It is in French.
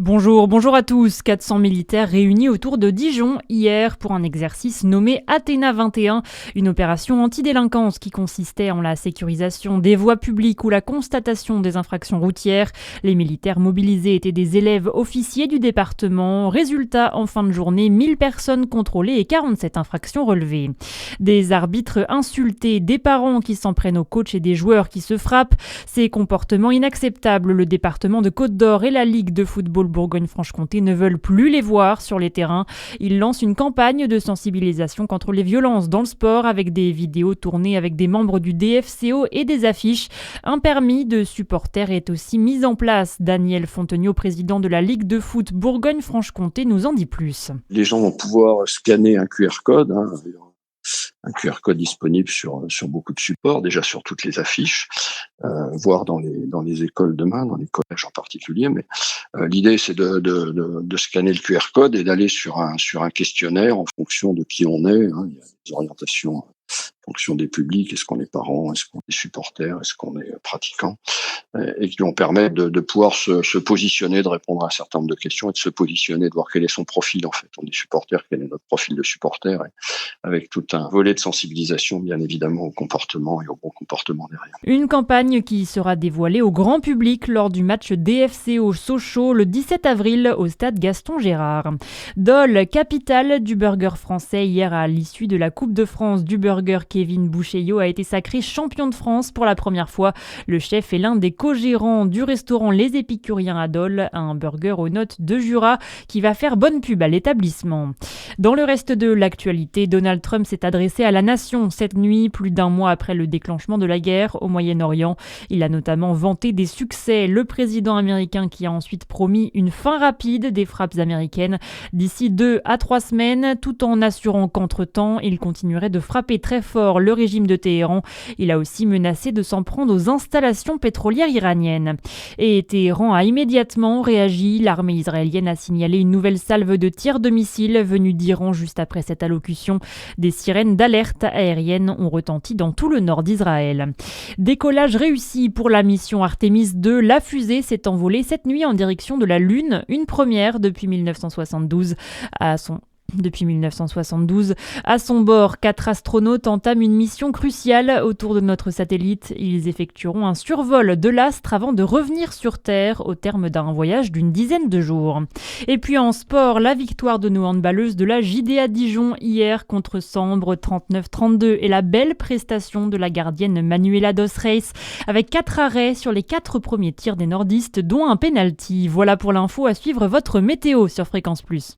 Bonjour à tous. 400 militaires réunis autour de Dijon hier pour un exercice nommé Athéna 21, une opération antidélinquance qui consistait en la sécurisation des voies publiques ou la constatation des infractions routières. Les militaires mobilisés étaient des élèves officiers du département. Résultat, en fin de journée, 1000 personnes contrôlées et 47 infractions relevées. Des arbitres insultés, des parents qui s'en prennent aux coachs et des joueurs qui se frappent. Ces comportements inacceptables, le département de Côte-d'Or et la Ligue de football Bourgogne-Franche-Comté ne veulent plus les voir sur les terrains. Ils lancent une campagne de sensibilisation contre les violences dans le sport avec des vidéos tournées avec des membres du DFCO et des affiches. Un permis de supporter est aussi mis en place. Daniel Fontenot, président de la Ligue de foot Bourgogne-Franche-Comté, nous en dit plus. Les gens vont pouvoir scanner un QR code, un QR code disponible sur beaucoup de supports, déjà sur toutes les affiches, voire dans les écoles demain, dans les collèges en particulier. Mais l'idée, c'est de scanner le QR code et d'aller sur un questionnaire en fonction de qui on est. Il y a des orientations en fonction des publics. Est-ce qu'on est parents, est-ce qu'on est supporters, est-ce qu'on est pratiquants, et qui vont permettre de pouvoir se positionner, de répondre à un certain nombre de questions et de se positionner, de voir quel est son profil en fait. On est supporter, quel est notre profil de supporter, et avec tout un volet de sensibilisation bien évidemment au comportement et au bon comportement derrière. Une campagne qui sera dévoilée au grand public lors du match DFCO Sochaux le 17 avril au stade Gaston Gérard. Dole, capitale du burger français, hier à l'issue de la Coupe de France du burger, Kevin Boucheillot a été sacré champion de France pour la première fois. Le chef est l'un des co-gérants du restaurant Les Épicuriens à Dole, un burger aux notes de Jura qui va faire bonne pub à l'établissement. Dans le reste de l'actualité, Donald Trump s'est adressé à la nation cette nuit, plus d'un mois après le déclenchement de la guerre au Moyen-Orient. Il a notamment vanté des succès. Le président américain qui a ensuite promis une fin rapide des frappes américaines d'ici 2 à 3 semaines, tout en assurant qu'entre-temps, il continuerait de frapper très fort le régime de Téhéran. Il a aussi menacé de s'en prendre aux installations pétrolières iraniennes. Et Téhéran a immédiatement réagi. L'armée israélienne a signalé une nouvelle salve de tirs de missiles venus d'Iran juste après cette allocution. Des sirènes d'alerte aérienne ont retenti dans tout le nord d'Israël. Décollage réussi pour la mission Artemis 2. La fusée s'est envolée cette nuit en direction de la Lune, une première depuis 1972. À son bord, 4 astronautes entament une mission cruciale autour de notre satellite. Ils effectueront un survol de l'astre avant de revenir sur Terre au terme d'un voyage d'une dizaine de jours. Et puis en sport, la victoire de nos handballeuses de la JDA Dijon hier contre Sambre 39-32 et la belle prestation de la gardienne Manuela Dos Reis avec 4 arrêts sur les 4 premiers tirs des nordistes dont un penalty. Voilà pour l'info, à suivre votre météo sur Fréquence Plus.